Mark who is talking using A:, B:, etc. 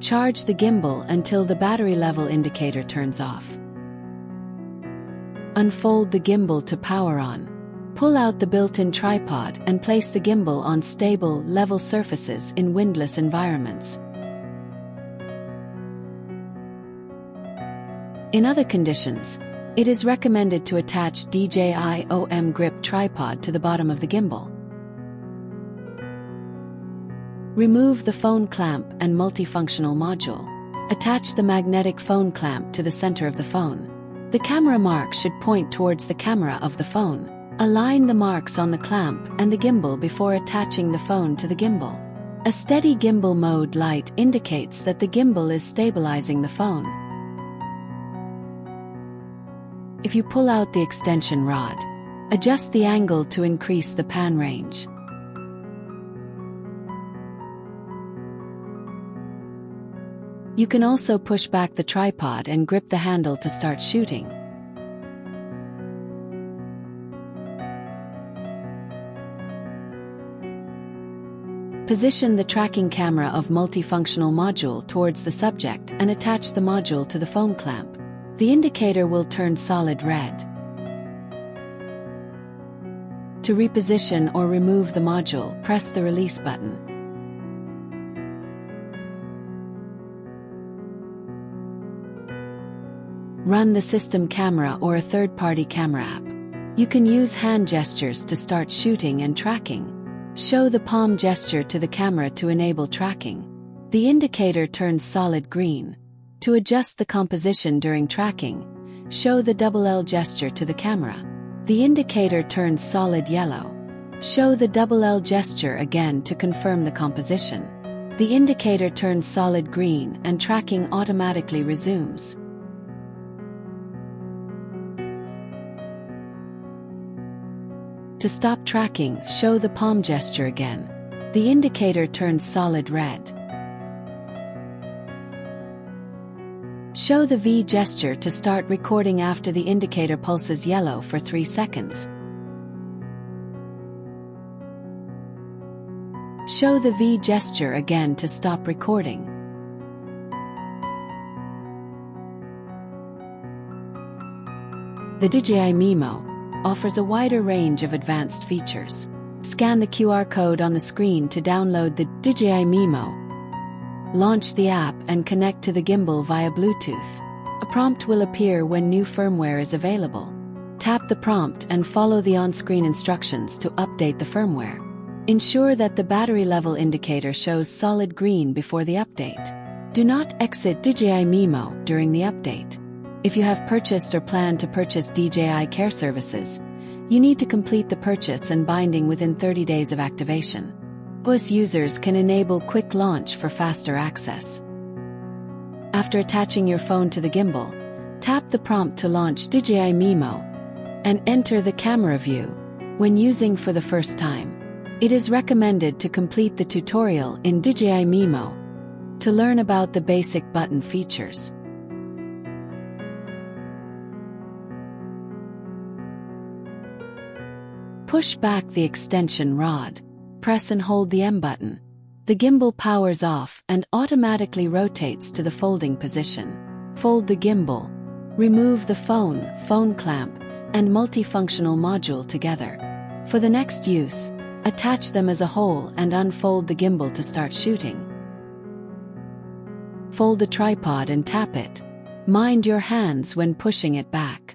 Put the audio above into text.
A: Charge the gimbal until the battery level indicator turns off. Unfold the gimbal to power on. Pull out the built-in tripod and place the gimbal on stable, level surfaces in windless environments. In other conditions, it is recommended to attach DJI OM Grip tripod to the bottom of the gimbal. Remove the phone clamp and multifunctional module. Attach the magnetic phone clamp to the center of the phone. The camera mark should point towards the camera of the phone. Align the marks on the clamp and the gimbal before attaching the phone to the gimbal. A steady gimbal mode light indicates that the gimbal is stabilizing the phone. If you pull out the extension rod, adjust the angle to increase the pan range. You can also push back the tripod and grip the handle to start shooting. Position the tracking camera of multifunctional module towards the subject and attach the module to the phone clamp. The indicator will turn solid red. To reposition or remove the module, press the release button. Run the system camera or a third-party camera app. You can use hand gestures to start shooting and tracking. Show the palm gesture to the camera to enable tracking. The indicator turns solid green. To adjust the composition during tracking, show the double L gesture to the camera. The indicator turns solid yellow. Show the double L gesture again to confirm the composition. The indicator turns solid green and tracking automatically resumes. To stop tracking, show the palm gesture again. The indicator turns solid red. Show the V gesture to start recording after the indicator pulses yellow for 3 seconds. Show the V gesture again to stop recording. The DJI Mimo offers a wider range of advanced features. Scan the QR code on the screen to download the DJI Mimo. Launch the app and connect to the gimbal via Bluetooth. A prompt will appear when new firmware is available. Tap the prompt and follow the on-screen instructions to update the firmware. Ensure that the battery level indicator shows solid green before the update. Do not exit DJI Mimo during the update. If you have purchased or plan to purchase DJI Care services, you need to complete the purchase and binding within 30 days of activation. iOS users can enable quick launch for faster access. After attaching your phone to the gimbal, tap the prompt to launch DJI Mimo and enter the camera view. When using for the first time, it is recommended to complete the tutorial in DJI Mimo to learn about the basic button features. Push back the extension rod. Press and hold the M button. The gimbal powers off and automatically rotates to the folding position. Fold the gimbal. Remove the phone clamp, and multifunctional module together. For the next use, attach them as a whole and unfold the gimbal to start shooting. Fold the tripod and tap it. Mind your hands when pushing it back.